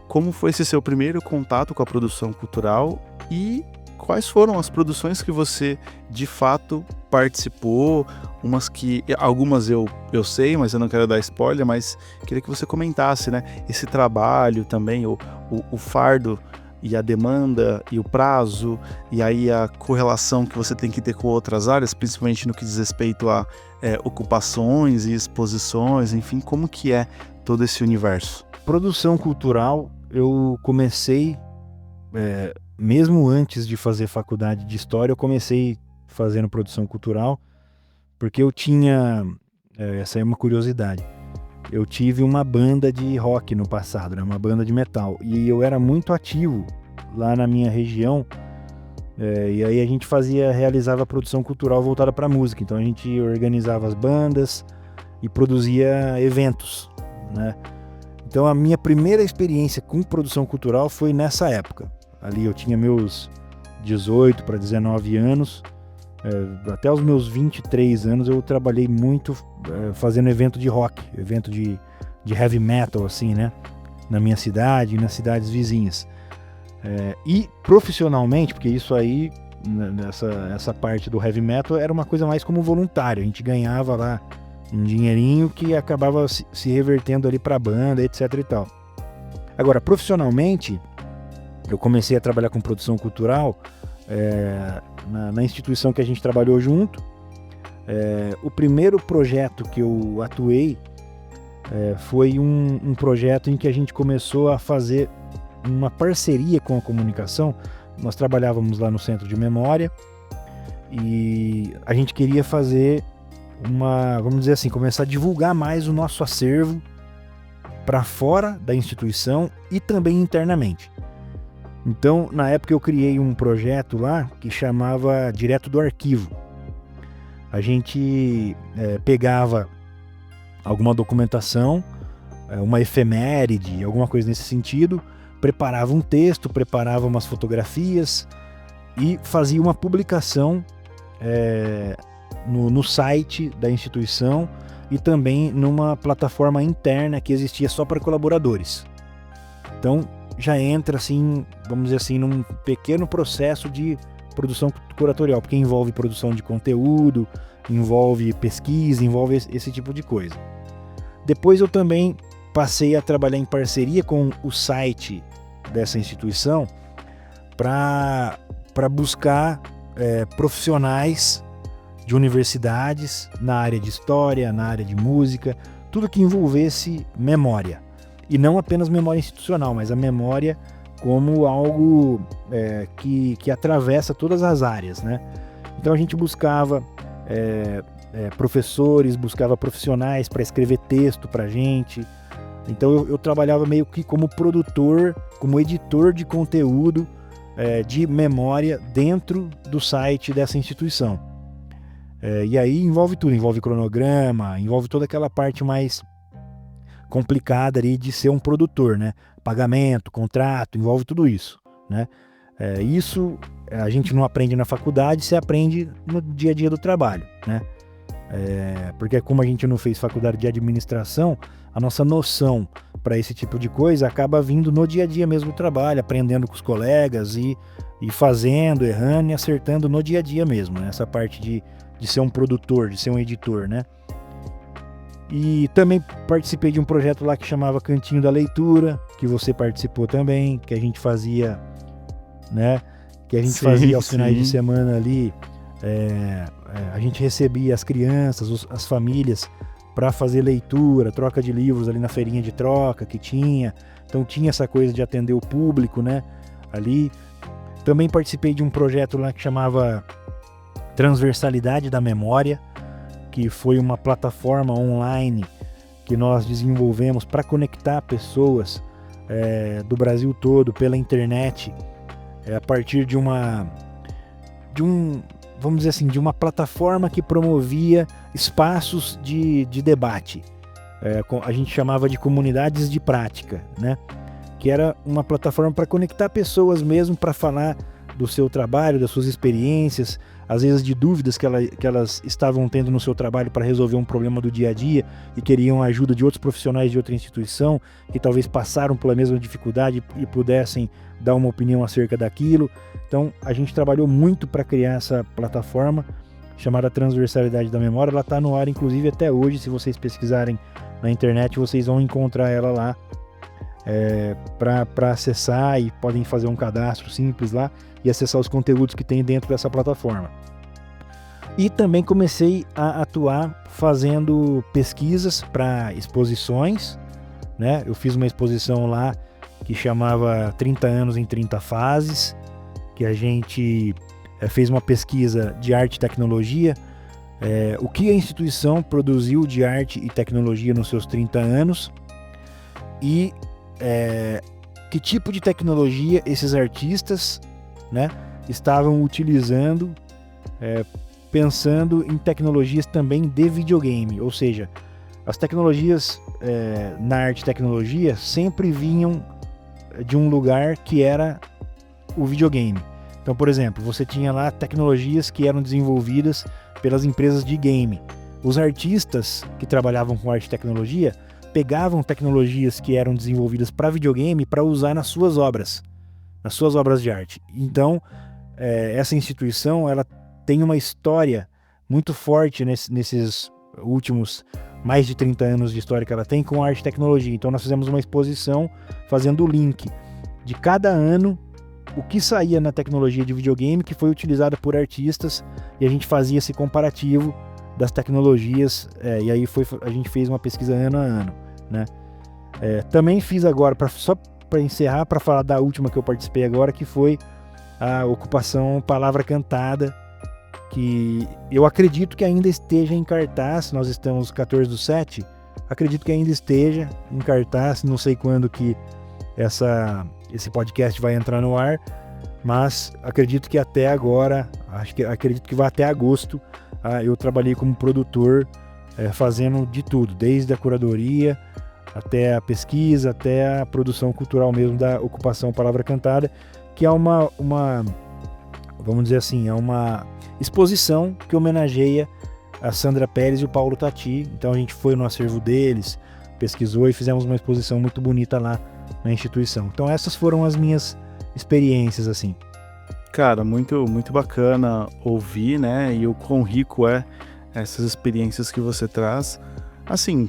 Como foi esse seu primeiro contato com a produção cultural e quais foram as produções que você de fato participou, algumas eu sei, mas eu não quero dar spoiler, mas queria que você comentasse, né, esse trabalho também, o fardo e a demanda e o prazo, e aí a correlação que você tem que ter com outras áreas, principalmente no que diz respeito a ocupações e exposições, enfim, como que é todo esse universo? Produção cultural, eu comecei, mesmo antes de fazer faculdade de História, eu comecei fazendo produção cultural, porque eu tinha, essa é uma curiosidade, eu tive uma banda de rock no passado, né, uma banda de metal, e eu era muito ativo lá na minha região, e aí a gente realizava produção cultural voltada para música, então a gente organizava as bandas e produzia eventos, né? Então a minha primeira experiência com produção cultural foi nessa época. Ali eu tinha meus 18 para 19 anos, até os meus 23 anos eu trabalhei muito fazendo evento de rock, evento de heavy metal, assim, né? Na minha cidade e nas cidades vizinhas. E profissionalmente, porque isso aí, essa parte do heavy metal era uma coisa mais como voluntário, a gente ganhava lá um dinheirinho que acabava se revertendo ali para a banda, etc e tal. Agora, profissionalmente, eu comecei a trabalhar com produção cultural na instituição que a gente trabalhou junto. O primeiro projeto que eu atuei foi um projeto em que a gente começou a fazer uma parceria com a comunicação. Nós trabalhávamos lá no Centro de Memória e a gente queria fazer vamos dizer assim, começar a divulgar mais o nosso acervo para fora da instituição e também internamente. Então, na época eu criei um projeto lá que chamava Direto do Arquivo. A gente pegava alguma documentação, uma efeméride, alguma coisa nesse sentido, preparava um texto, preparava umas fotografias e fazia uma publicação no site da instituição e também numa plataforma interna que existia só para colaboradores. Então já entra, assim, vamos dizer assim, num pequeno processo de produção curatorial, porque envolve produção de conteúdo, envolve pesquisa, envolve esse tipo de coisa. Depois eu também passei a trabalhar em parceria com o site dessa instituição para buscar profissionais de universidades na área de história, na área de música, tudo que envolvesse memória. E não apenas memória institucional, mas a memória como algo que atravessa todas as áreas, né? Então a gente buscava professores, buscava profissionais para escrever texto para a gente. Então eu trabalhava meio que como produtor, como editor de conteúdo de memória dentro do site dessa instituição. E aí envolve tudo, envolve cronograma, envolve toda aquela parte mais complicada ali de ser um produtor, né? Pagamento, contrato, envolve tudo isso, né? Isso a gente não aprende na faculdade, você aprende no dia a dia do trabalho, né? Porque como a gente não fez faculdade de administração, a nossa noção para esse tipo de coisa acaba vindo no dia a dia mesmo do trabalho, aprendendo com os colegas e fazendo, errando e acertando no dia a dia mesmo, né? Essa parte de ser um produtor, de ser um editor, né? E também participei de um projeto lá que chamava Cantinho da Leitura, que você participou também, que a gente fazia, né? Que a gente fazia aos finais de semana ali. A gente recebia as crianças, as famílias, para fazer leitura, troca de livros ali na feirinha de troca que tinha. Então tinha essa coisa de atender o público, né? Ali. Também participei de um projeto lá que chamava Transversalidade da Memória, que foi uma plataforma online que nós desenvolvemos para conectar pessoas do Brasil todo pela internet, a partir vamos dizer assim, de uma plataforma que promovia espaços de debate. A gente chamava de comunidades de prática, né? Que era uma plataforma para conectar pessoas mesmo, para falar do seu trabalho, das suas experiências, às vezes de dúvidas que elas estavam tendo no seu trabalho para resolver um problema do dia a dia e queriam a ajuda de outros profissionais de outra instituição que talvez passaram pela mesma dificuldade e pudessem dar uma opinião acerca daquilo. Então, a gente trabalhou muito para criar essa plataforma chamada Transversalidade da Memória. Ela está no ar, inclusive, até hoje. Se vocês pesquisarem na internet, vocês vão encontrar ela lá para acessar, e podem fazer um cadastro simples lá e acessar os conteúdos que tem dentro dessa plataforma. E também comecei a atuar fazendo pesquisas para exposições, né? Eu fiz uma exposição lá que chamava 30 anos em 30 fases, que a gente fez uma pesquisa de arte e tecnologia, o que a instituição produziu de arte e tecnologia nos seus 30 anos e que tipo de tecnologia esses artistas, né, estavam utilizando, pensando em tecnologias também de videogame. Ou seja, as tecnologias na arte e tecnologia sempre vinham de um lugar que era o videogame. Então, por exemplo, você tinha lá tecnologias que eram desenvolvidas pelas empresas de game. Os artistas que trabalhavam com arte e tecnologia pegavam tecnologias que eram desenvolvidas para videogame para usar nas suas obras de arte. Então, essa instituição, ela tem uma história muito forte nesses últimos mais de 30 anos de história que ela tem com arte e tecnologia. Então, nós fizemos uma exposição fazendo o link de cada ano o que saía na tecnologia de videogame que foi utilizada por artistas, e a gente fazia esse comparativo das tecnologias, e aí a gente fez uma pesquisa ano a ano, né? Também fiz agora, só para encerrar, para falar da última que eu participei agora, que foi a ocupação Palavra Cantada, que eu acredito que ainda esteja em cartaz. Nós estamos 14/7, acredito que ainda esteja em cartaz, não sei quando que esse podcast vai entrar no ar, mas acredito que até agora, acredito que vai até agosto. Eu trabalhei como produtor, fazendo de tudo, desde a curadoria até a pesquisa, até a produção cultural mesmo da ocupação Palavra Cantada, que é uma vamos dizer assim, é uma exposição que homenageia a Sandra Pérez e o Paulo Tati. Então a gente foi no acervo deles, pesquisou e fizemos uma exposição muito bonita lá na instituição. Então essas foram as minhas experiências, assim. Cara, muito, muito bacana ouvir, né? E o quão rico essas experiências que você traz. Assim,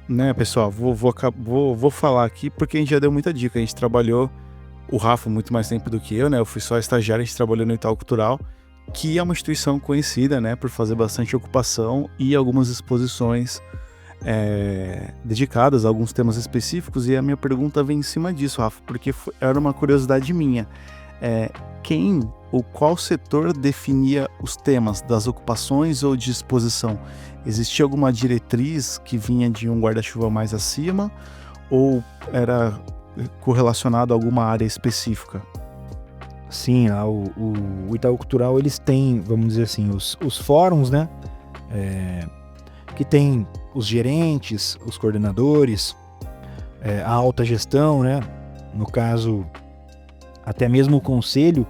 né, pessoal, vou falar aqui porque a gente já deu muita dica. A gente trabalhou, o Rafa muito mais tempo do que eu, né? Eu fui só estagiário, a gente trabalhou no Itaú Cultural, que é uma instituição conhecida, né, por fazer bastante ocupação e algumas exposições dedicadas a alguns temas específicos. E a minha pergunta vem em cima disso, Rafa, porque era uma curiosidade minha. Quem ou qual setor definia os temas das ocupações ou de exposição? Existia alguma diretriz que vinha de um guarda-chuva mais acima, ou era correlacionado a alguma área específica? Sim, o Itaú Cultural, eles têm, vamos dizer assim, os fóruns, né? Que tem os gerentes, os coordenadores, a alta gestão, né? No caso, até mesmo o conselho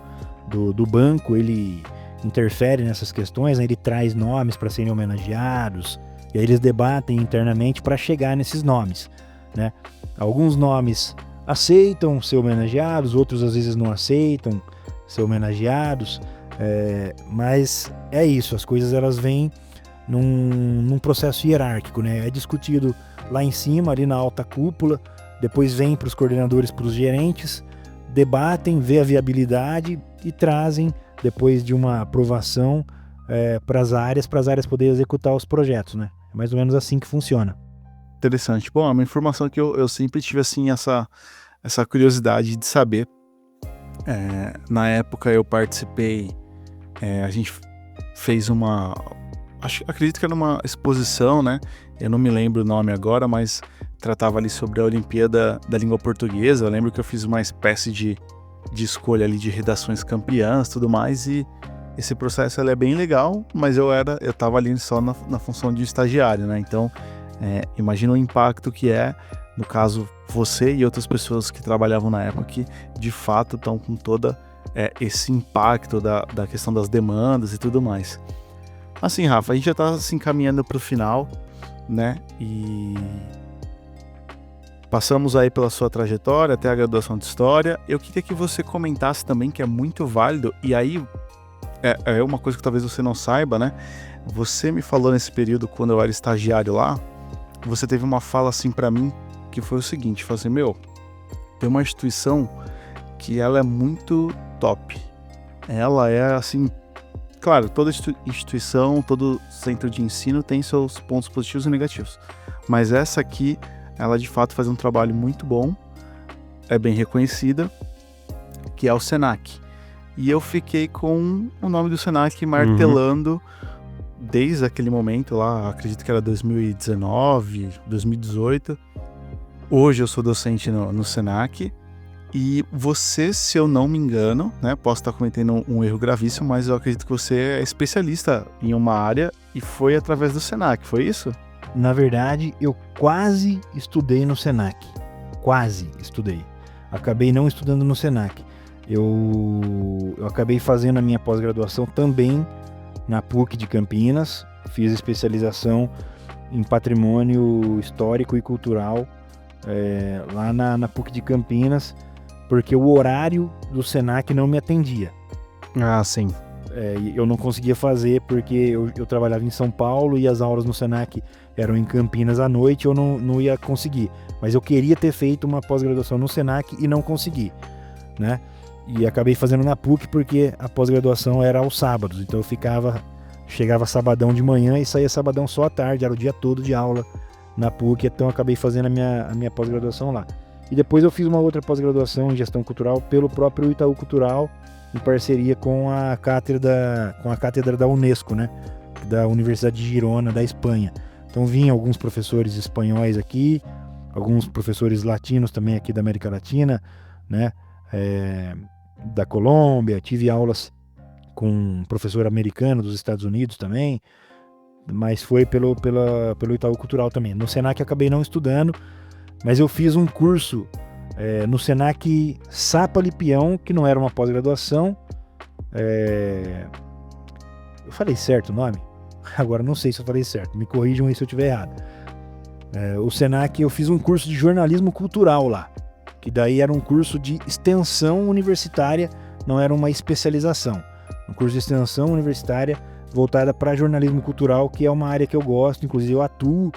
do banco, ele interfere nessas questões, né? Ele traz nomes para serem homenageados, e aí eles debatem internamente para chegar nesses nomes, né? Alguns nomes aceitam ser homenageados, outros às vezes não aceitam ser homenageados, mas é isso, as coisas elas vêm num processo hierárquico, né? É discutido lá em cima, ali na alta cúpula, depois vem para os coordenadores, para os gerentes, debatem, vê a viabilidade e trazem, depois de uma aprovação, para as áreas poderem executar os projetos, né? É mais ou menos assim que funciona. Interessante. Bom, é uma informação que eu sempre tive, assim, essa curiosidade de saber. Na época eu participei, a gente fez acredito que era uma exposição, né? Eu não me lembro o nome agora, mas tratava ali sobre a Olimpíada da Língua Portuguesa. Eu lembro que eu fiz uma espécie de escolha ali de redações campeãs e tudo mais, e esse processo é bem legal, mas eu tava ali só na função de estagiário, né? Então, imagina o impacto que no caso, você e outras pessoas que trabalhavam na época, que de fato estão com toda esse impacto da questão das demandas e tudo mais. Assim, Rafa, a gente já está se encaminhando para o final, né? E passamos aí pela sua trajetória até a graduação de História. Eu queria que você comentasse também, que é muito válido, e aí é uma coisa que talvez você não saiba, né? Você me falou nesse período, quando eu era estagiário lá, você teve uma fala assim para mim, que foi o seguinte, falou assim, tem uma instituição que ela é muito top. Ela é assim, claro, toda instituição, todo centro de ensino tem seus pontos positivos e negativos, mas essa aqui, ela de fato faz um trabalho muito bom, é bem reconhecida, que é o Senac. E eu fiquei com o nome do Senac martelando desde aquele momento lá, acredito que era 2019, 2018. Hoje eu sou docente no Senac. E você, se eu não me engano, né, posso estar cometendo um erro gravíssimo, mas eu acredito que você é especialista em uma área e foi através do Senac, foi isso? Na verdade, eu quase estudei no Senac. Quase estudei. Acabei não estudando no Senac. Eu acabei fazendo a minha pós-graduação também na PUC de Campinas. Fiz especialização em patrimônio histórico e cultural lá na PUC de Campinas, porque o horário do Senac não me atendia. Ah, sim. Eu não conseguia fazer porque eu trabalhava em São Paulo e as aulas no Senac eram em Campinas à noite, eu não ia conseguir. Mas eu queria ter feito uma pós-graduação no Senac e não consegui, né? E acabei fazendo na PUC porque a pós-graduação era aos sábados, então eu chegava sabadão de manhã e saía sabadão só à tarde, era o dia todo de aula na PUC, então acabei fazendo a minha pós-graduação lá. E depois eu fiz uma outra pós-graduação em gestão cultural pelo próprio Itaú Cultural, em parceria com a cátedra da Unesco, né? Da Universidade de Girona, da Espanha. Então vinham alguns professores espanhóis aqui, alguns professores latinos também aqui da América Latina, né? Da Colômbia, tive aulas com um professor americano dos Estados Unidos também, mas foi pelo Itaú Cultural também. No Senac acabei não estudando, mas eu fiz um curso no Senac Sapa Lipião, que não era uma pós-graduação. Eu falei certo o nome? Agora não sei se eu falei certo, me corrijam aí se eu estiver errado. O Senac, eu fiz um curso de jornalismo cultural lá, que daí era um curso de extensão universitária, não era uma especialização. Um curso de extensão universitária voltada para jornalismo cultural, que é uma área que eu gosto, inclusive eu atuo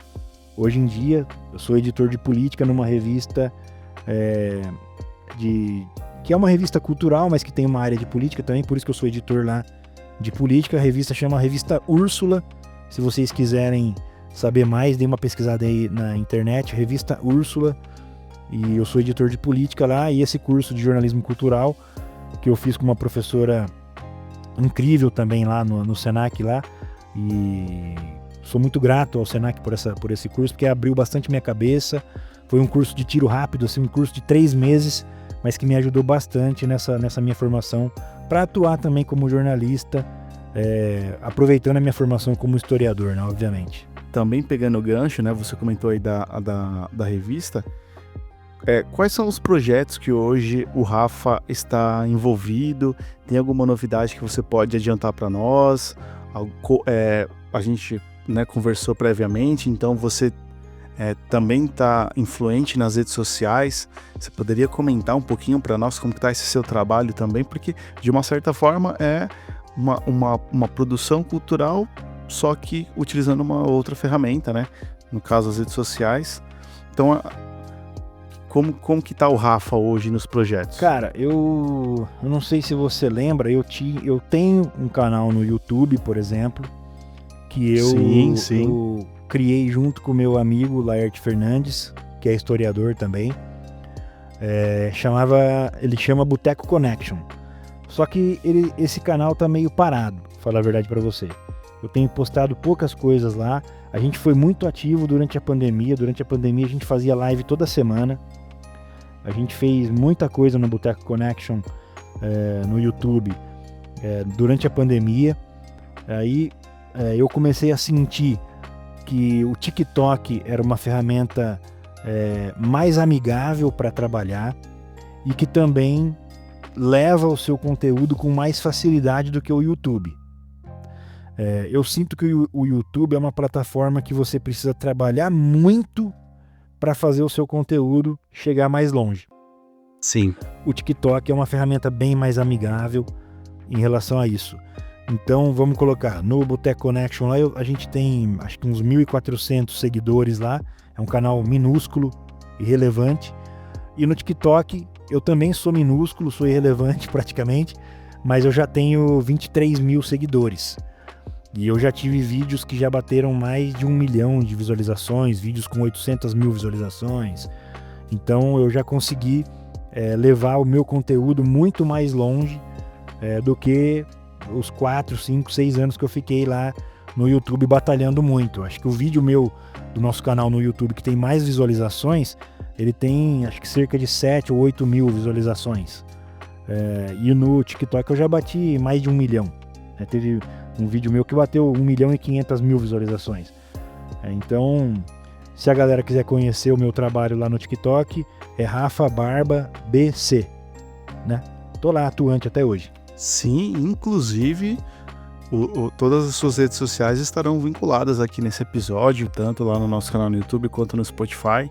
hoje em dia. Eu sou editor de política numa revista que é uma revista cultural, mas que tem uma área de política também, por isso que eu sou editor lá de política. A revista chama Revista Úrsula. Se vocês quiserem saber mais, dê uma pesquisada aí na internet, Revista Úrsula. E eu sou editor de política lá, e esse curso de jornalismo cultural que eu fiz com uma professora incrível também lá no Senac lá, e sou muito grato ao Senac por esse curso, porque abriu bastante minha cabeça. Foi um curso de tiro rápido, assim, um curso de 3 meses, mas que me ajudou bastante nessa minha formação para atuar também como jornalista, aproveitando a minha formação como historiador, né, obviamente. Também pegando o gancho, né, você comentou aí da revista, quais são os projetos que hoje o Rafa está envolvido? Tem alguma novidade que você pode adiantar para nós? A gente, né, conversou previamente, então você também está influente nas redes sociais. Você poderia comentar um pouquinho para nós como está esse seu trabalho também? Porque, de uma certa forma, é uma produção cultural, só que utilizando uma outra ferramenta, né? No caso, as redes sociais. Então, como que tá o Rafa hoje nos projetos? Cara, eu não sei se você lembra, eu tenho um canal no YouTube, por exemplo, que eu criei junto com o meu amigo Laerte Fernandes, que é historiador também. Ele chama Boteco Connection. Só que esse canal tá meio parado, pra falar a verdade pra você. Eu tenho postado poucas coisas lá. A gente foi muito ativo durante a pandemia. Durante a pandemia a gente fazia live toda semana. A gente fez muita coisa no Boteco Connection no YouTube durante a pandemia. Aí eu comecei a sentir que o TikTok era uma ferramenta mais amigável para trabalhar, e que também leva o seu conteúdo com mais facilidade do que o YouTube. Eu sinto que o YouTube é uma plataforma que você precisa trabalhar muito para fazer o seu conteúdo chegar mais longe. Sim. O TikTok é uma ferramenta bem mais amigável em relação a isso. Então vamos colocar no Boteco Connection lá, a gente tem acho que uns 1.400 seguidores lá, é um canal minúsculo, irrelevante. E no TikTok eu também sou minúsculo, sou irrelevante praticamente, mas eu já tenho 23 mil seguidores. E eu já tive vídeos que já bateram mais de 1 milhão de visualizações, vídeos com 800 mil visualizações. Então eu já consegui levar o meu conteúdo muito mais longe do que os 4, 5, 6 anos que eu fiquei lá no YouTube batalhando muito. Acho que o vídeo meu do nosso canal no YouTube que tem mais visualizações, ele tem acho que cerca de 7 ou 8 mil visualizações. E no TikTok eu já bati mais de 1 milhão. Teve um vídeo meu que bateu 1 milhão e 500 mil visualizações. Então, se a galera quiser conhecer o meu trabalho lá no TikTok, é Rafa Barba BC, né? Tô lá atuante até hoje. Sim, inclusive todas as suas redes sociais estarão vinculadas aqui nesse episódio, tanto lá no nosso canal no YouTube quanto no Spotify.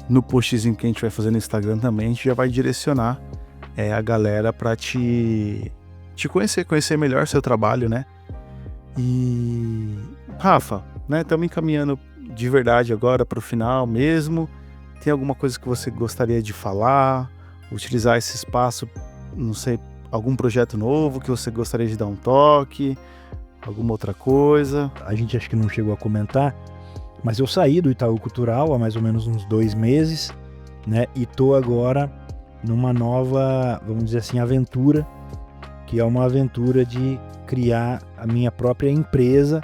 No postzinho que a gente vai fazer no Instagram também, a gente já vai direcionar a galera para te conhecer melhor seu trabalho, né? E Rafa, né, estamos encaminhando de verdade agora para o final mesmo. Tem alguma coisa que você gostaria de falar, utilizar esse espaço, não sei, algum projeto novo que você gostaria de dar um toque, alguma outra coisa? A gente acho que não chegou a comentar, mas eu saí do Itaú Cultural há mais ou menos uns 2 meses, né? E tô agora numa nova, vamos dizer assim, aventura, que é uma aventura de criar a minha própria empresa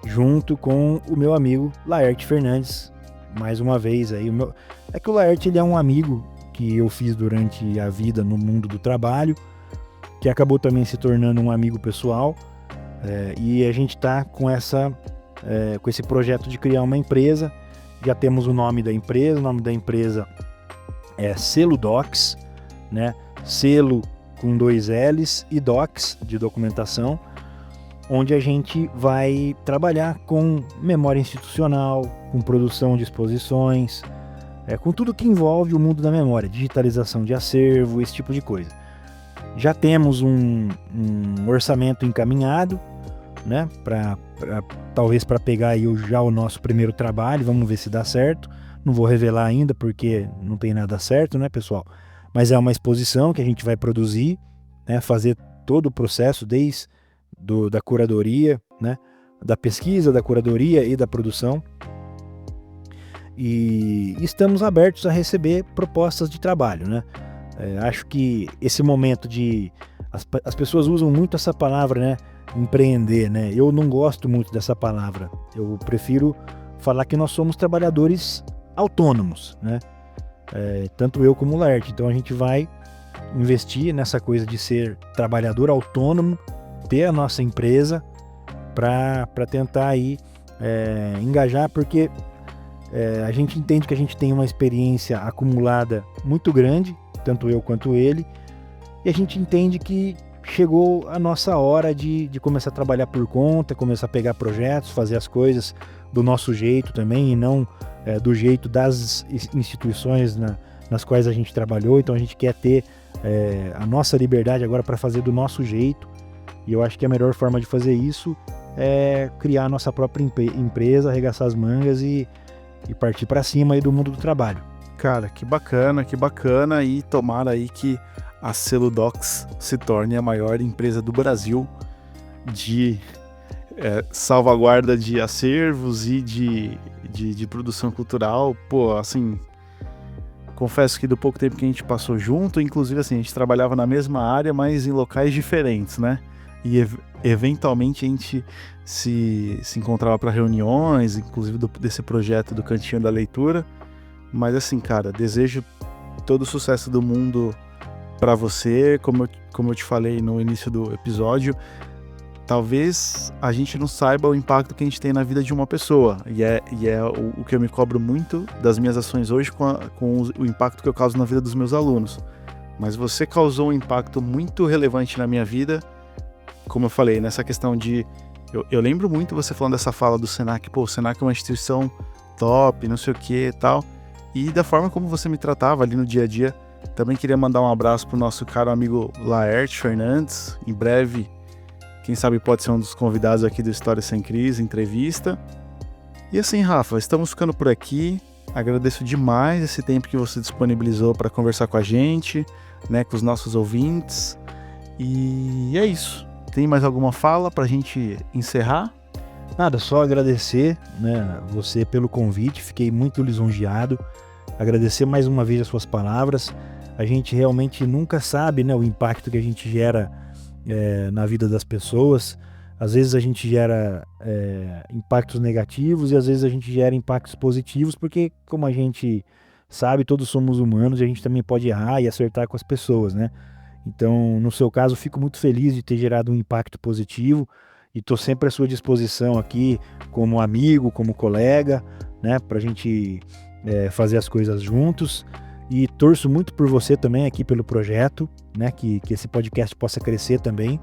junto com o meu amigo Laerte Fernandes. Mais uma vez aí, é que o Laerte ele é um amigo que eu fiz durante a vida no mundo do trabalho, que acabou também se tornando um amigo pessoal, e a gente está com esse projeto de criar uma empresa. Já temos o nome da empresa é Selo Docs, né? Selo com 2 L's e Docs de documentação, onde a gente vai trabalhar com memória institucional, com produção de exposições, com tudo que envolve o mundo da memória, digitalização de acervo, esse tipo de coisa. Já temos um orçamento encaminhado, né, talvez para pegar aí já o nosso primeiro trabalho, vamos ver se dá certo. Não vou revelar ainda porque não tem nada certo, né, pessoal? Mas é uma exposição que a gente vai produzir, né, fazer todo o processo desde da curadoria, né, da pesquisa, da curadoria e da produção. E estamos abertos a receber propostas de trabalho, né? Acho que esse momento as pessoas usam muito essa palavra, né, empreender, né? Eu não gosto muito dessa palavra. Eu prefiro falar que nós somos trabalhadores autônomos, né? Tanto eu como o Laerte. Então a gente vai investir nessa coisa de ser trabalhador autônomo, ter a nossa empresa para tentar aí engajar, porque a gente entende que a gente tem uma experiência acumulada muito grande, tanto eu quanto ele, e a gente entende que chegou a nossa hora de começar a trabalhar por conta, começar a pegar projetos, fazer as coisas do nosso jeito também, e não do jeito das instituições nas quais a gente trabalhou. Então a gente quer ter a nossa liberdade agora para fazer do nosso jeito, e eu acho que a melhor forma de fazer isso é criar a nossa própria empresa, arregaçar as mangas e partir para cima aí do mundo do trabalho. Cara, que bacana, e tomara aí que a Selo Docs se torne a maior empresa do Brasil de salvaguarda de acervos e de produção cultural. Pô, assim, confesso que do pouco tempo que a gente passou junto, inclusive assim, a gente trabalhava na mesma área, mas em locais diferentes, né? E eventualmente a gente se encontrava para reuniões, inclusive desse projeto do Cantinho da Leitura. Mas assim, cara, desejo todo o sucesso do mundo para você. Como eu te falei no início do episódio, talvez a gente não saiba o impacto que a gente tem na vida de uma pessoa, e é o que eu me cobro muito das minhas ações hoje com o impacto que eu causo na vida dos meus alunos. mas você causou um impacto muito relevante na minha vida, como eu falei, nessa questão de... Eu lembro muito você falando dessa fala do Senac, pô, o Senac é uma instituição top, não sei o que e tal, e da forma como você me tratava ali no dia a dia. Também queria mandar um abraço pro nosso caro amigo Laerte Fernandes, em breve, quem sabe pode ser um dos convidados aqui do História Sem Crise, entrevista. E assim, Rafa, estamos ficando por aqui. Agradeço demais esse tempo que você disponibilizou para conversar com a gente, né, com os nossos ouvintes. E é isso. Tem mais alguma fala para a gente encerrar? Nada, só agradecer, né, você pelo convite, fiquei muito lisonjeado. Agradecer mais uma vez as suas palavras. A gente realmente nunca sabe, né, o impacto que a gente gera na vida das pessoas. Às vezes a gente gera impactos negativos e às vezes a gente gera impactos positivos, porque, como a gente sabe, todos somos humanos e a gente também pode errar e acertar com as pessoas, né? Então, no seu caso, fico muito feliz de ter gerado um impacto positivo e estou sempre à sua disposição aqui como amigo, como colega, né, para a gente fazer as coisas juntos. E torço muito por você também aqui pelo projeto, né, que esse podcast possa crescer também.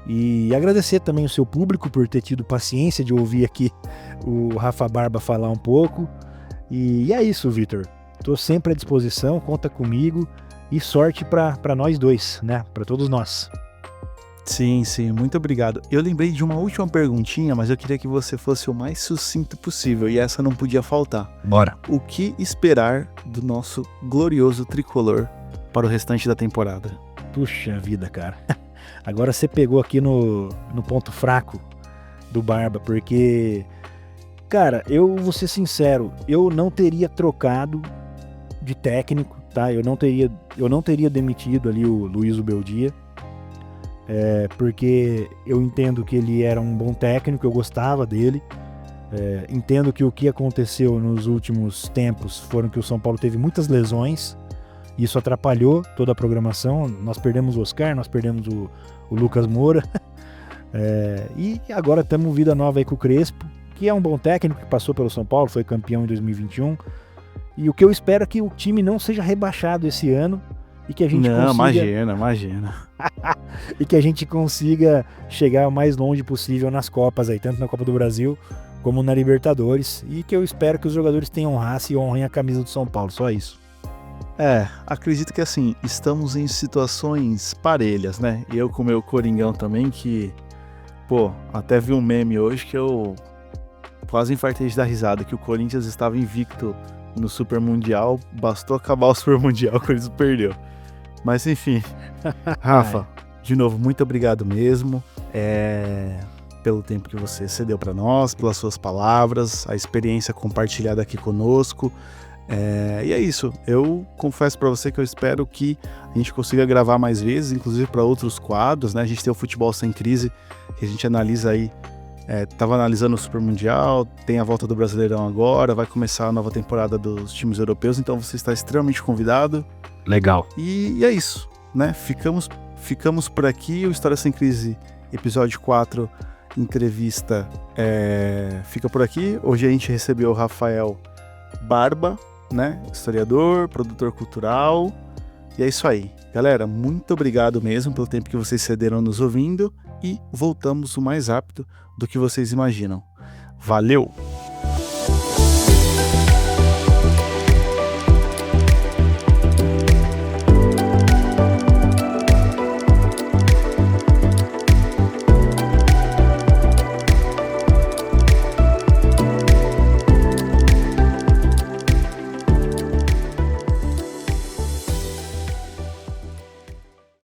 E agradecer também o seu público por ter tido paciência de ouvir aqui o Rafa Barba falar um pouco. E é isso, Vitor. Estou sempre à disposição, conta comigo e sorte para nós dois, né? Para todos nós. Sim, muito obrigado. Eu lembrei de uma última perguntinha, mas eu queria que você fosse o mais sucinto possível e essa não podia faltar. Bora. O que esperar do nosso glorioso tricolor para o restante da temporada? Puxa vida, cara. Agora você pegou aqui no ponto fraco do Barba, porque, cara, eu vou ser sincero, eu não teria trocado de técnico, tá? Eu não teria demitido ali o Luiz Ubeldia, porque eu entendo que ele era um bom técnico, eu gostava dele, entendo que o que aconteceu nos últimos tempos foram que o São Paulo teve muitas lesões, isso atrapalhou toda a programação, nós perdemos o Oscar, nós perdemos o Lucas Moura, e agora temos vida nova aí com o Crespo, que é um bom técnico, que passou pelo São Paulo, foi campeão em 2021, e o que eu espero é que o time não seja rebaixado esse ano, e que a gente Imagina. E que a gente consiga chegar o mais longe possível nas Copas aí, tanto na Copa do Brasil como na Libertadores, e que eu espero que os jogadores tenham raça e honrem a camisa do São Paulo, só isso. Acredito que assim, estamos em situações parelhas, né? E eu com o meu Coringão também, que, pô, até vi um meme hoje que eu quase infartei de dar risada, que o Corinthians estava invicto no Super Mundial, bastou acabar o Super Mundial que eles perdeu. Mas enfim, Rafa, de novo, muito obrigado mesmo, pelo tempo que você cedeu para nós, pelas suas palavras, a experiência compartilhada aqui conosco. E é isso, eu confesso pra você que eu espero que a gente consiga gravar mais vezes, inclusive para outros quadros, né? A gente tem o Futebol Sem Crise, que a gente analisa aí, tava analisando o Super Mundial, tem a volta do Brasileirão agora, vai começar a nova temporada dos times europeus, então você está extremamente convidado. Legal. E é isso, né? Ficamos por aqui, o História Sem Crise, episódio 4, entrevista, fica por aqui. Hoje a gente recebeu o Rafael Barba, né? Historiador, produtor cultural. E é isso aí. Galera, muito obrigado mesmo pelo tempo que vocês cederam nos ouvindo e voltamos o mais rápido do que vocês imaginam. Valeu!